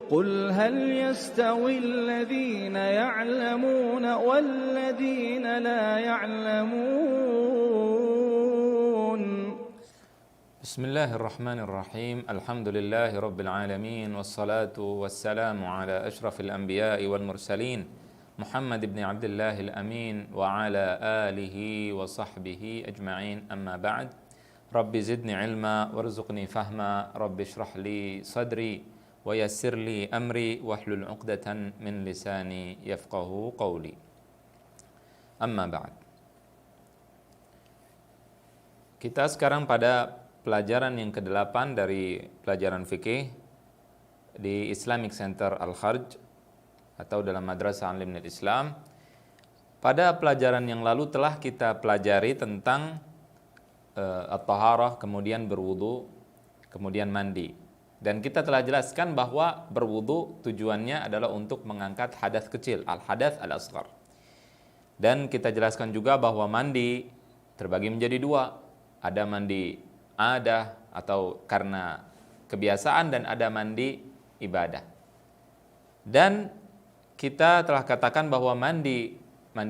قل هل يستوي الذين يعلمون والذين لا يعلمون. بسم الله الرحمن الرحيم. الحمد لله رب العالمين، والصلاة والسلام على أشرف الأنبياء والمرسلين محمد بن عبد الله الأمين وعلى آله وصحبه أجمعين. أما بعد، رب زدني علما وارزقني فهما، رب اشرح لي صدري ويسر لي أمري واحلل عقدة من لساني يفقه قولي. Amma ba'd. Kita sekarang pada pelajaran yang ke-8 dari pelajaran fikih di Islamic Center Al-Kharj atau dalam Madrasah Alimul Islam. Pada pelajaran yang lalu telah kita pelajari tentang at-taharah, kemudian berwudu, kemudian mandi. Dan kita telah jelaskan bahwa berwudu tujuannya adalah untuk mengangkat hadas kecil, al-hadas al-asghar. Dan kita jelaskan juga bahwa mandi terbagi menjadi dua. Ada mandi adah atau karena kebiasaan, dan ada mandi ibadah. Dan kita telah katakan bahwa mandi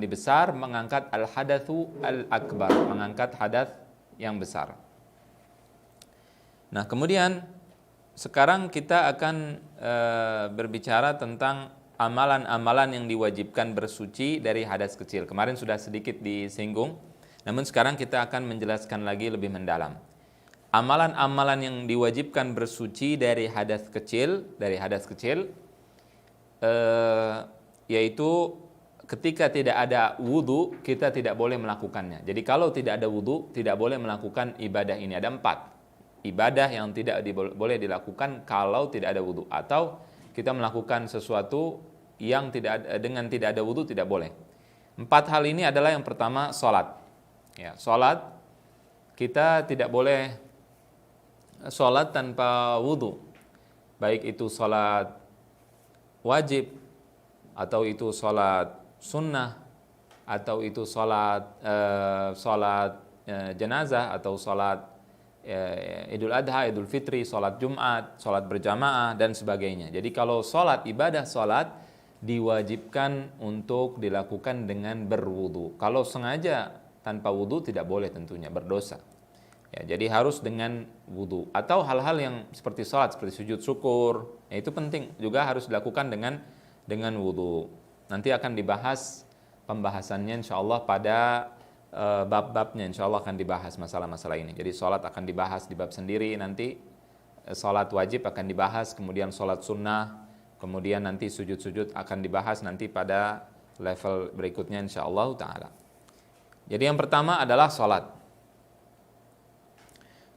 besar mengangkat al-hadatsu al-akbar, mengangkat hadas yang besar. Nah, kemudian sekarang kita akan berbicara tentang amalan-amalan yang diwajibkan bersuci dari hadas kecil. Kemarin sudah sedikit disinggung, namun sekarang kita akan menjelaskan lagi lebih mendalam. Amalan-amalan yang diwajibkan bersuci dari hadas kecil, yaitu ketika tidak ada wudu, kita tidak boleh melakukannya. Jadi kalau tidak ada wudu, tidak boleh melakukan ibadah ini. Ada 4 ibadah yang tidak boleh dilakukan kalau tidak ada wudu, atau kita melakukan sesuatu yang tidak ada wudu tidak boleh. 4 hal ini adalah yang pertama salat. Ya, salat kita tidak boleh salat tanpa wudu. Baik itu salat wajib, atau itu salat sunnah, atau itu salat jenazah, atau salat Idul Adha, Idul Fitri, sholat Jumat, sholat berjamaah, dan sebagainya. Jadi kalau sholat, ibadah sholat diwajibkan untuk dilakukan dengan berwudu. Kalau sengaja tanpa wudu tidak boleh, tentunya berdosa. Ya, jadi harus dengan wudu. Atau hal-hal yang seperti sholat, seperti sujud syukur, ya itu penting juga harus dilakukan dengan wudu. Nanti akan dibahas pembahasannya insya Allah pada bab-babnya, insya Allah akan dibahas masalah-masalah ini. Jadi sholat akan dibahas di bab sendiri nanti, sholat wajib akan dibahas, kemudian sholat sunnah, kemudian nanti sujud-sujud akan dibahas nanti pada level berikutnya insya Allah ta'ala. Jadi yang pertama adalah sholat.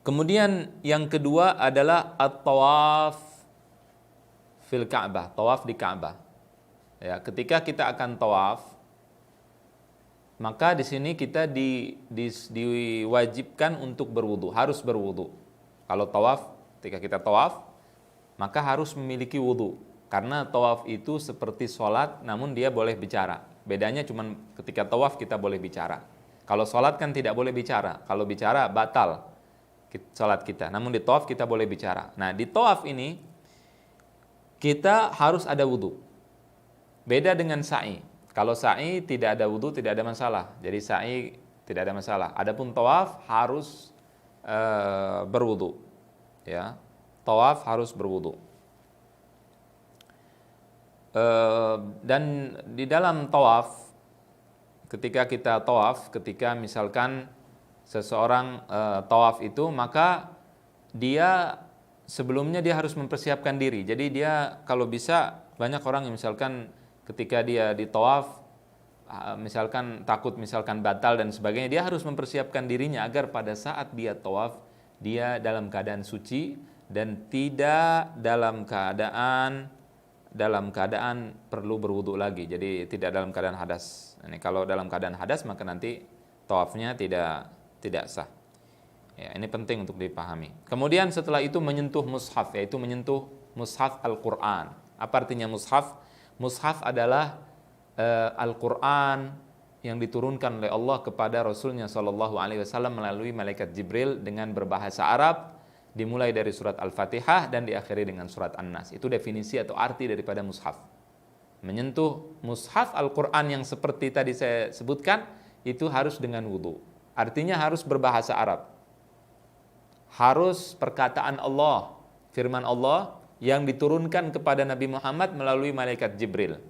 Kemudian yang kedua adalah at-tawaf fil Ka'bah, tawaf di Ka'bah. Ya, ketika kita akan tawaf, maka di sini kita diwajibkan untuk berwudu, harus berwudu. Kalau tawaf, ketika kita tawaf, maka harus memiliki wudu. Karena tawaf itu seperti sholat, namun dia boleh bicara. Bedanya cuma ketika tawaf kita boleh bicara. Kalau sholat kan tidak boleh bicara. Kalau bicara batal sholat kita. Namun di tawaf kita boleh bicara. Nah, di tawaf ini kita harus ada wudu. Beda dengan sa'i. Kalau sa'i tidak ada wudu tidak ada masalah. Jadi sa'i tidak ada masalah. Adapun tawaf harus berwudu. Ya, tawaf harus berwudu. Dan di dalam tawaf, ketika kita tawaf, ketika misalkan seseorang tawaf itu, maka dia sebelumnya dia harus mempersiapkan diri. Jadi dia kalau bisa, banyak orang yang misalkan ketika dia di tawaf, misalkan takut misalkan batal dan sebagainya, dia harus mempersiapkan dirinya agar pada saat dia tawaf, dia dalam keadaan suci dan tidak dalam keadaan perlu berwudu lagi. Jadi tidak dalam keadaan hadas. Ini kalau dalam keadaan hadas maka nanti tawafnya tidak sah. Ya, ini penting untuk dipahami. Kemudian setelah itu menyentuh mushaf, yaitu menyentuh mushaf Al-Quran. Apa artinya mushaf? Mushaf adalah Al-Quran yang diturunkan oleh Allah kepada Rasulnya SAW melalui malaikat Jibril dengan berbahasa Arab, dimulai dari surat Al-Fatihah dan diakhiri dengan surat An-Nas. Itu definisi atau arti daripada mushaf. Menyentuh mushaf Al-Quran yang seperti tadi saya sebutkan, itu harus dengan wudu. Artinya harus berbahasa Arab. Harus perkataan Allah, firman Allah yang diturunkan kepada Nabi Muhammad melalui malaikat Jibril.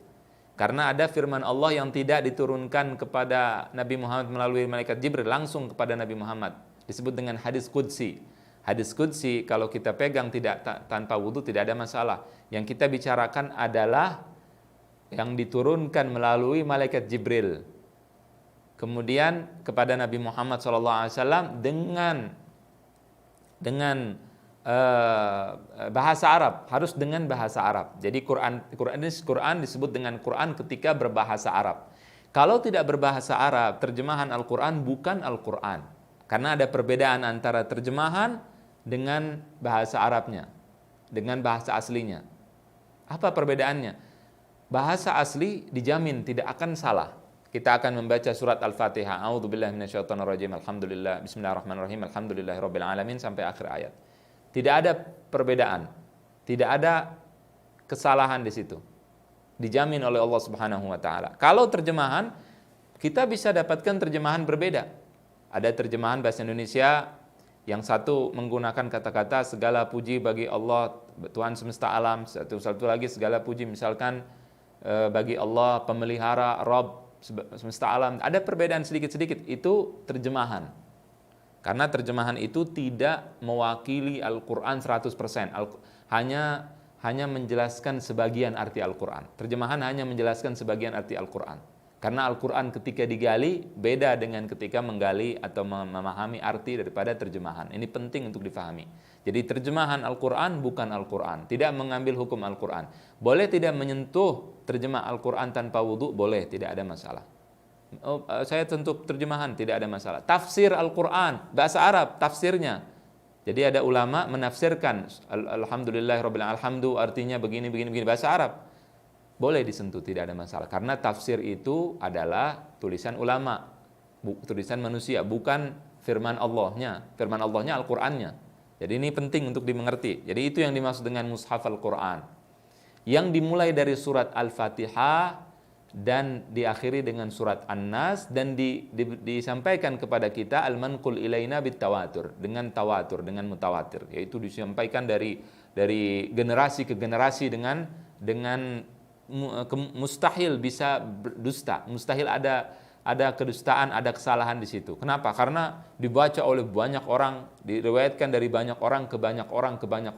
Karena ada firman Allah yang tidak diturunkan kepada Nabi Muhammad melalui malaikat Jibril, langsung kepada Nabi Muhammad. Disebut dengan hadis qudsi. Hadis qudsi kalau kita pegang tanpa wudu tidak ada masalah. Yang kita bicarakan adalah yang diturunkan melalui malaikat Jibril. Kemudian kepada Nabi Muhammad SAW dengan bahasa Arab, harus dengan bahasa Arab. Jadi Quran disebut dengan Quran ketika berbahasa Arab. Kalau tidak berbahasa Arab, terjemahan Al-Quran bukan Al-Quran. Karena ada perbedaan antara terjemahan dengan bahasa Arabnya, dengan bahasa aslinya. Apa perbedaannya? Bahasa asli dijamin tidak akan salah. Kita akan membaca surat Al-Fatihah, A'udzubillahi minasyaitonirrajim, Alhamdulillah, Bismillahirrahmanirrahim, Alhamdulillahirabbil alamin sampai akhir ayat. Tidak ada perbedaan, tidak ada kesalahan di situ. Dijamin oleh Allah Subhanahu wa taala. Kalau terjemahan, kita bisa dapatkan terjemahan berbeda. Ada terjemahan bahasa Indonesia yang satu menggunakan kata-kata segala puji bagi Allah Tuhan semesta alam, satu lagi segala puji misalkan bagi Allah pemelihara Rabb semesta alam. Ada perbedaan sedikit-sedikit, itu terjemahan. Karena terjemahan itu tidak mewakili Al-Quran 100%. Hanya menjelaskan sebagian arti Al-Quran. Terjemahan hanya menjelaskan sebagian arti Al-Quran. Karena Al-Quran ketika digali beda dengan ketika menggali atau memahami arti daripada terjemahan. Ini penting untuk difahami. Jadi terjemahan Al-Quran bukan Al-Quran. Tidak mengambil hukum Al-Quran. Boleh tidak menyentuh terjemah Al-Quran tanpa wudu? Boleh, tidak ada masalah. Saya tentu terjemahan, tidak ada masalah. Tafsir Al-Quran, bahasa Arab, tafsirnya. Jadi ada ulama menafsirkan Alhamdulillahirabbil alhamdu artinya begini, bahasa Arab. Boleh disentuh, tidak ada masalah. Karena tafsir itu adalah tulisan ulama, tulisan manusia, bukan firman Allahnya. Firman Allahnya Al-Qurannya. Jadi ini penting untuk dimengerti. Jadi itu yang dimaksud dengan mushaf Al-Quran. Yang dimulai dari surat Al-Fatihah dan diakhiri dengan surat An-Nas dan disampaikan kepada kita al-manqul ilaina bitawatur, dengan tawatur, dengan mutawatir, yaitu disampaikan dari generasi ke generasi dengan mustahil bisa dusta, mustahil ada kedustaan, ada kesalahan di situ. Kenapa? Karena dibaca oleh banyak orang, diriwayatkan dari banyak orang ke banyak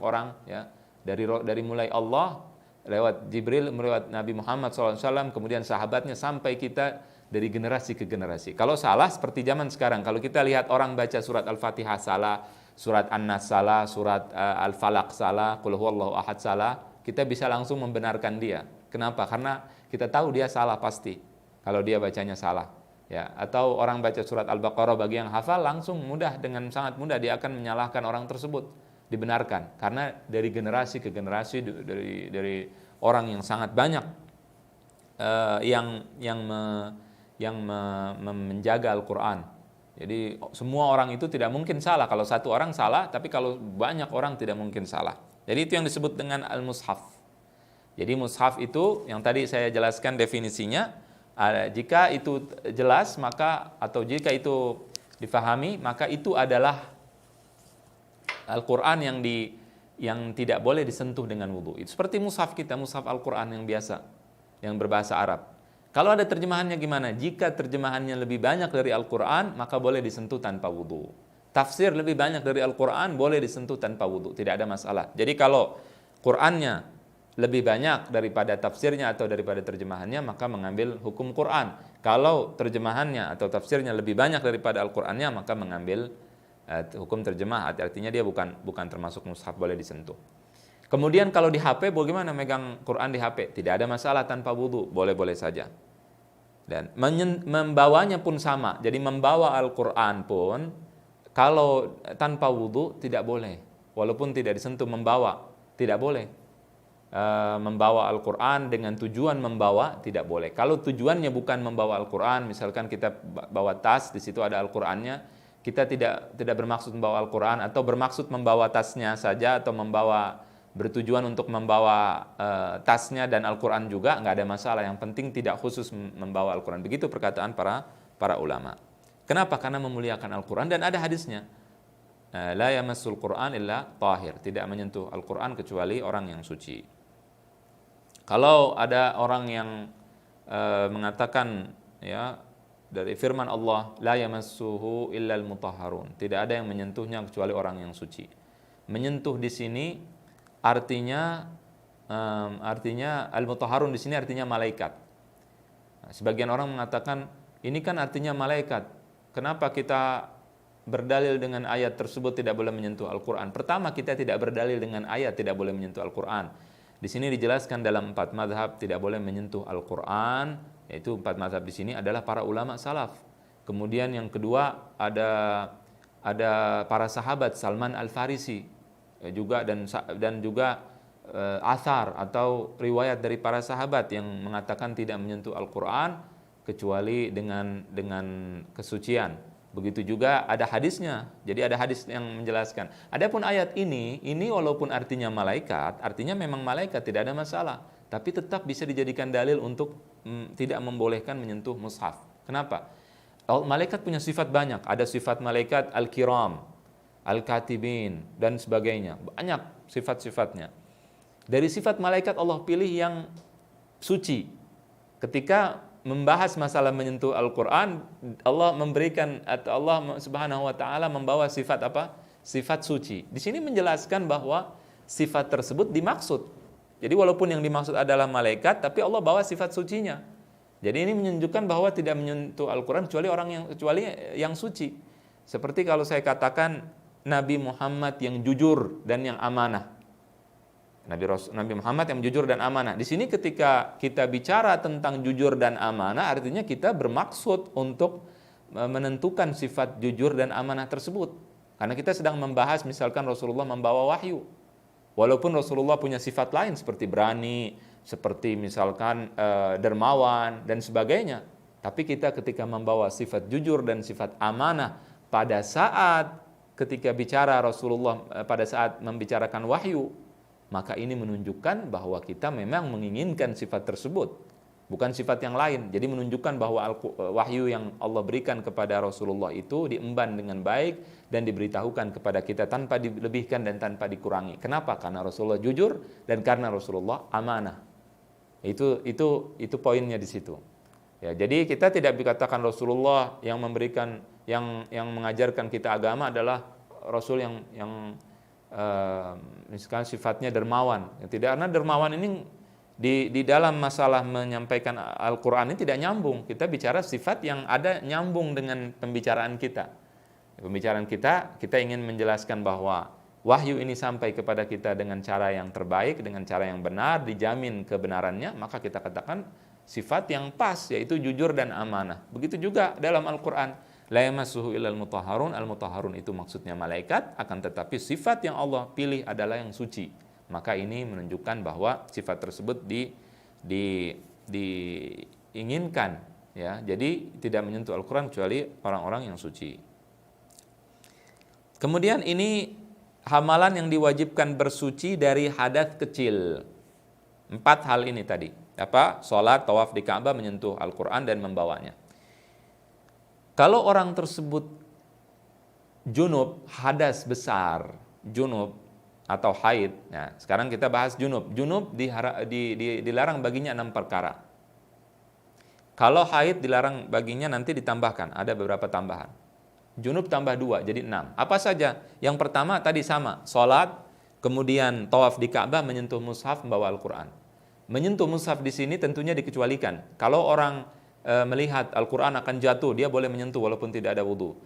orang, ya, dari mulai Allah lewat Jibril, lewat Nabi Muhammad SAW, kemudian sahabatnya sampai kita dari generasi ke generasi. Kalau salah seperti zaman sekarang, kalau kita lihat orang baca surat Al-Fatihah salah, surat An-Nas salah, surat Al-Falaq salah, Qul huwallahu ahad salah, kita bisa langsung membenarkan dia. Kenapa? Karena kita tahu dia salah pasti kalau dia bacanya salah. Ya, atau orang baca surat Al-Baqarah bagi yang hafal langsung dengan sangat mudah dia akan menyalahkan orang tersebut. Dibenarkan karena dari generasi ke generasi dari orang yang sangat banyak yang menjaga Al-Quran. Jadi semua orang itu tidak mungkin salah. Kalau satu orang salah, tapi kalau banyak orang tidak mungkin salah. Jadi itu yang disebut dengan al-mushaf. Jadi mushaf itu yang tadi saya jelaskan definisinya. Jika itu jelas maka atau jika itu difahami maka itu adalah Al-Quran yang tidak boleh disentuh dengan wudu. Itu seperti mushaf kita, mushaf Al-Quran yang biasa, yang berbahasa Arab. Kalau ada terjemahannya gimana? Jika terjemahannya lebih banyak dari Al-Quran, maka boleh disentuh tanpa wudu. Tafsir lebih banyak dari Al-Quran, boleh disentuh tanpa wudu, tidak ada masalah. Jadi kalau Qurannya lebih banyak daripada tafsirnya atau daripada terjemahannya, maka mengambil hukum Quran. Kalau terjemahannya atau tafsirnya lebih banyak daripada Al-Qurannya, maka mengambil hukum terjemah, artinya dia bukan termasuk mushaf, boleh disentuh. Kemudian kalau di HP, bagaimana megang Quran di HP? Tidak ada masalah tanpa wudu, boleh-boleh saja. Dan membawanya pun sama. Jadi membawa Al-Quran pun kalau tanpa wudu tidak boleh, walaupun tidak disentuh, membawa tidak boleh. Membawa Al-Quran dengan tujuan membawa tidak boleh. Kalau tujuannya bukan membawa Al-Quran, misalkan kita bawa tas, di situ ada Al-Qurannya, kita tidak bermaksud membawa Al-Quran atau bermaksud membawa tasnya saja atau bertujuan untuk membawa tasnya dan Al-Quran juga, nggak ada masalah. Yang penting tidak khusus membawa Al-Quran. Begitu perkataan para ulama. Kenapa? Karena memuliakan Al-Quran dan ada hadisnya. La yamassul Quran illa tahir. Tidak menyentuh Al-Quran kecuali orang yang suci. Kalau ada orang yang mengatakan ya dari firman Allah, la yamassuhu illal mutahharun. Tidak ada yang menyentuhnya kecuali orang yang suci. Menyentuh di sini artinya al-mutahharun di sini artinya malaikat. Sebagian orang mengatakan ini kan artinya malaikat. Kenapa kita berdalil dengan ayat tersebut tidak boleh menyentuh Al-Quran? Pertama, kita tidak berdalil dengan ayat tidak boleh menyentuh Al-Quran. Di sini dijelaskan dalam 4 mazhab tidak boleh menyentuh Al-Quran, yaitu 4 mazhab di sini adalah para ulama salaf. Kemudian yang kedua ada para sahabat, Salman Al-Farisi juga dan juga athar atau riwayat dari para sahabat yang mengatakan tidak menyentuh Al-Quran kecuali dengan kesucian. Begitu juga ada hadisnya. Jadi ada hadis yang menjelaskan. Adapun ayat ini walaupun artinya malaikat, artinya memang malaikat, tidak ada masalah. Tapi tetap bisa dijadikan dalil untuk tidak membolehkan menyentuh mushaf. Kenapa? Malaikat punya sifat banyak. Ada sifat malaikat al-kiram, al-katibin, dan sebagainya. Banyak sifat-sifatnya. Dari sifat malaikat Allah pilih yang suci. Ketika membahas masalah menyentuh Al-Quran, Allah memberikan atau Allah Subhanahu wa taala membawa sifat apa? Sifat suci. Di sini menjelaskan bahwa sifat tersebut dimaksud. Jadi walaupun yang dimaksud adalah malaikat, tapi Allah bawa sifat sucinya. Jadi ini menunjukkan bahwa tidak menyentuh Al-Quran kecuali yang suci. Seperti kalau saya katakan Nabi Muhammad yang jujur dan yang amanah. Nabi Muhammad yang jujur dan amanah. Di sini ketika kita bicara tentang jujur dan amanah, artinya kita bermaksud untuk menentukan sifat jujur dan amanah tersebut. Karena kita sedang membahas misalkan Rasulullah membawa wahyu. Walaupun Rasulullah punya sifat lain seperti berani, seperti misalkan dermawan dan sebagainya. Tapi kita ketika membawa sifat jujur dan sifat amanah pada saat ketika bicara Rasulullah pada saat membicarakan wahyu, maka ini menunjukkan bahwa kita memang menginginkan sifat tersebut, bukan sifat yang lain. Jadi menunjukkan bahwa wahyu yang Allah berikan kepada Rasulullah itu diemban dengan baik dan diberitahukan kepada kita tanpa dilebihkan dan tanpa dikurangi. Kenapa? Karena Rasulullah jujur dan karena Rasulullah amanah. Itu poinnya di situ. Ya, jadi kita tidak dikatakan Rasulullah yang memberikan yang mengajarkan kita agama adalah Rasul yang misalkan sifatnya dermawan. Tidak, karena dermawan ini di dalam masalah menyampaikan Al-Quran ini tidak nyambung. Kita bicara sifat yang ada nyambung dengan pembicaraan kita. Pembicaraan kita ingin menjelaskan bahwa wahyu ini sampai kepada kita dengan cara yang terbaik, dengan cara yang benar, dijamin kebenarannya, maka kita katakan sifat yang pas, yaitu jujur dan amanah. Begitu juga dalam Al-Quran. La yamassuhu illal mutahharun. Al-mutahharun itu maksudnya malaikat, akan tetapi sifat yang Allah pilih adalah yang suci. Maka ini menunjukkan bahwa sifat tersebut diinginkan, ya. Jadi tidak menyentuh Al-Quran kecuali orang-orang yang suci. Kemudian ini hamalan yang diwajibkan bersuci dari hadas kecil. 4 hal ini tadi. Salat, tawaf di Ka'bah, menyentuh Al-Quran dan membawanya. Kalau orang tersebut junub, hadas besar, junub atau haid. Nah, sekarang kita bahas junub. Junub dilarang baginya 6 perkara. Kalau haid dilarang baginya nanti ditambahkan, ada beberapa tambahan. Junub tambah 2, jadi 6. Apa saja? Yang pertama tadi sama, salat, kemudian tawaf di Ka'bah, menyentuh mushaf, membawa Al-Quran. Menyentuh mushaf di sini tentunya dikecualikan. Kalau orang melihat Al-Quran akan jatuh, dia boleh menyentuh walaupun tidak ada wudu.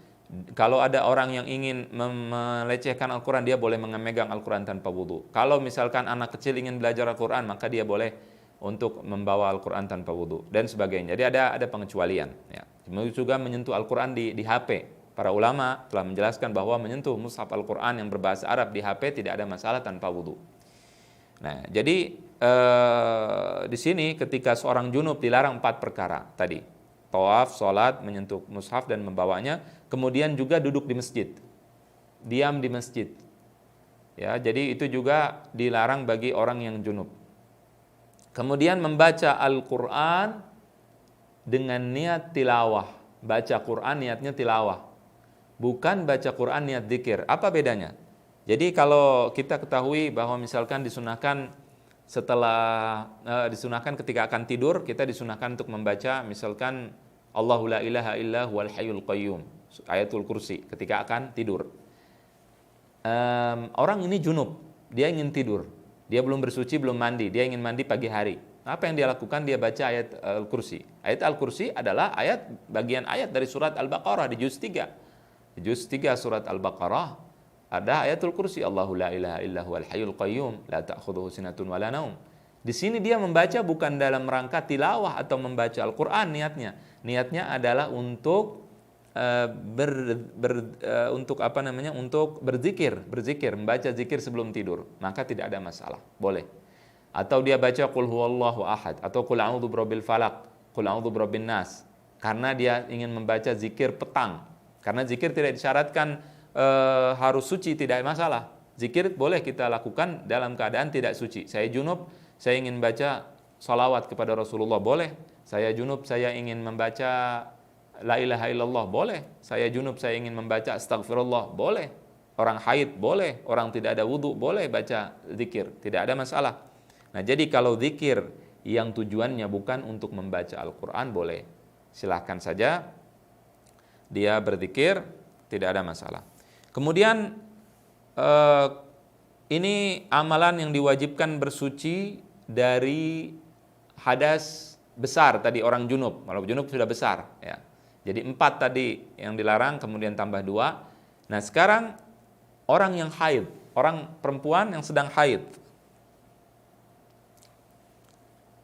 Kalau ada orang yang ingin melecehkan Al-Quran, dia boleh memegang Al-Quran tanpa wudu. Kalau misalkan anak kecil ingin belajar Al-Quran, maka dia boleh untuk membawa Al-Quran tanpa wudu dan sebagainya. Jadi ada pengecualian. Ya. Juga menyentuh Al-Quran di HP. Para ulama telah menjelaskan bahwa menyentuh mushaf Al-Quran yang berbahasa Arab di HP tidak ada masalah tanpa wudu. Nah, jadi di sini ketika seorang junub dilarang 4 perkara tadi. tawaf, sholat, menyentuh mushaf dan membawanya, kemudian juga duduk di masjid, diam di masjid. Ya, jadi itu juga dilarang bagi orang yang junub. Kemudian membaca Al-Quran dengan niat tilawah. Baca Quran niatnya tilawah, bukan baca Quran niat dzikir. Apa bedanya? Jadi kalau kita ketahui bahwa misalkan disunahkan disunahkan ketika akan tidur, kita disunahkan untuk membaca misalkan Allahu la ilaha illa huwal hayyul qayyum, ayatul kursi ketika akan tidur. Orang ini junub, dia ingin tidur, dia belum bersuci, belum mandi, dia ingin mandi pagi hari. Apa yang dia lakukan? Dia baca ayat Al-Kursi. Ayat Al-Kursi adalah bagian ayat dari surat Al-Baqarah di juz 3. Di juz 3 surat Al-Baqarah ada ayatul kursi, Allahu la ilaha illa huwal hayyul qayyum la ta'khudhuhu sinatun wa la naum. Di sini dia membaca bukan dalam rangka tilawah atau membaca Al-Qur'an niatnya. Niatnya adalah untuk untuk berzikir, membaca zikir sebelum tidur. Maka tidak ada masalah, boleh. Atau dia baca qul huwallahu ahad atau qul a'udzu birabbil falaq, qul a'udzu birabbin nas, karena dia ingin membaca zikir petang. Karena zikir tidak disyaratkan harus suci, tidak masalah. Zikir boleh kita lakukan dalam keadaan tidak suci. Saya junub, saya ingin baca salawat kepada Rasulullah, boleh. Saya junub, saya ingin membaca la ilaha illallah, boleh. Saya junub, saya ingin membaca astagfirullah, boleh. Orang haid boleh, orang tidak ada wudu boleh baca zikir, tidak ada masalah. Nah, jadi kalau zikir yang tujuannya bukan untuk membaca Al-Quran boleh. Silahkan saja dia berzikir, tidak ada masalah. Kemudian ini amalan yang diwajibkan bersuci dari hadas besar tadi, orang junub. Kalau junub sudah besar, ya. Jadi 4 tadi yang dilarang, kemudian tambah 2. Nah, sekarang orang yang haid, orang perempuan yang sedang haid.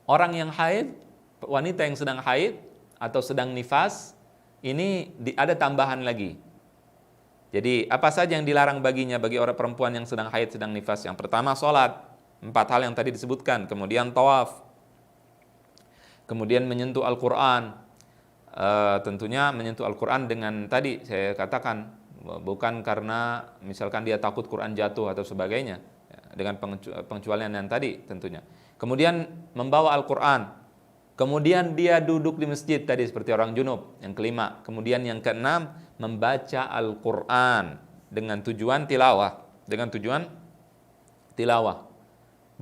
Orang yang haid, wanita yang sedang haid atau sedang nifas, ini ada tambahan lagi. Jadi apa saja yang dilarang baginya, bagi orang perempuan yang sedang haid, sedang nifas? Yang pertama sholat, 4 hal yang tadi disebutkan. Kemudian tawaf, kemudian menyentuh Al-Quran. Tentunya menyentuh Al-Quran dengan tadi saya katakan, bukan karena misalkan dia takut Quran jatuh atau sebagainya, dengan pengecualian yang tadi tentunya. Kemudian membawa Al-Quran, kemudian dia duduk di masjid tadi seperti orang junub, yang kelima. Kemudian yang keenam, membaca Al-Quran dengan tujuan tilawah,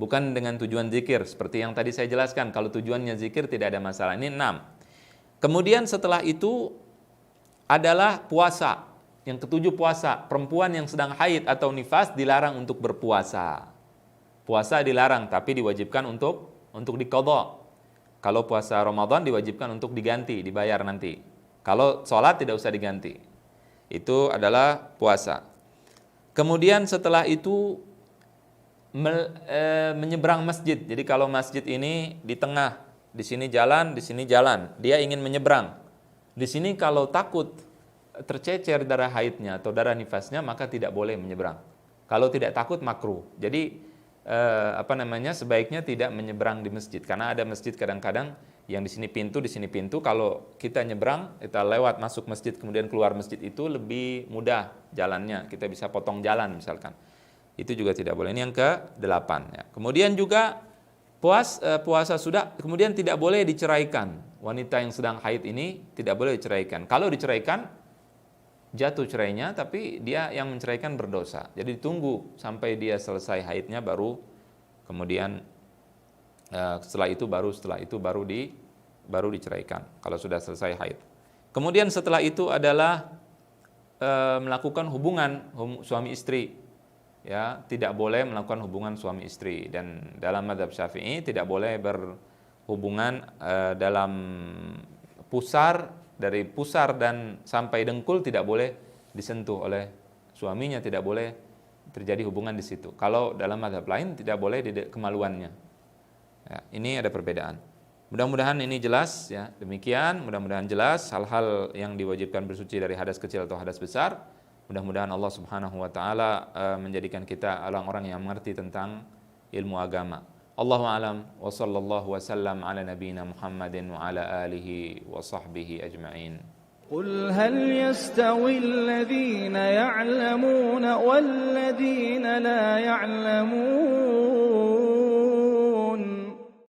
bukan dengan tujuan zikir seperti yang tadi saya jelaskan. Kalau tujuannya zikir tidak ada masalah. Ini 6. Kemudian setelah itu adalah puasa. Yang ketujuh, puasa. Perempuan yang sedang haid atau nifas dilarang untuk berpuasa. Puasa dilarang, tapi diwajibkan untuk diqadha. Kalau puasa Ramadan diwajibkan untuk diganti, dibayar nanti. Kalau sholat tidak usah diganti. Itu adalah puasa. Kemudian setelah itu menyeberang masjid. Jadi kalau masjid ini di tengah, di sini jalan, dia ingin menyeberang. Di sini kalau takut tercecer darah haidnya atau darah nifasnya, maka tidak boleh menyeberang. Kalau tidak takut makruh. Jadi sebaiknya tidak menyeberang di masjid, karena ada masjid kadang-kadang yang di sini pintu. Kalau kita nyeberang, kita lewat masuk masjid kemudian keluar masjid, itu lebih mudah jalannya, kita bisa potong jalan misalkan. Itu juga tidak boleh. Ini yang ke-8 ya. Kemudian juga puasa sudah, kemudian tidak boleh diceraikan. Wanita yang sedang haid ini tidak boleh diceraikan. Kalau diceraikan jatuh cerainya, tapi dia yang menceraikan berdosa. Jadi ditunggu sampai dia selesai haidnya, baru kemudian setelah itu baru diceraikan kalau sudah selesai haid. Kemudian setelah itu adalah melakukan hubungan suami istri. Ya, tidak boleh melakukan hubungan suami istri, dan dalam mazhab Syafi'i tidak boleh berhubungan dalam pusar. Dari pusar dan sampai dengkul tidak boleh disentuh oleh suaminya, tidak boleh terjadi hubungan di situ. Kalau dalam mazhab lain tidak boleh kemaluannya. Ya, ini ada perbedaan. Mudah-mudahan ini jelas ya. Demikian, mudah-mudahan jelas hal-hal yang diwajibkan bersuci dari hadas kecil atau hadas besar. Mudah-mudahan Allah Subhanahu wa taala menjadikan kita orang-orang yang mengerti tentang ilmu agama. Allahu a'lam wa sallallahu wasallam ala nabiyyina Muhammadin wa ala alihi wa sahbihi ajma'in. قل هل يستوي الذين يعلمون والذين لا يعلمون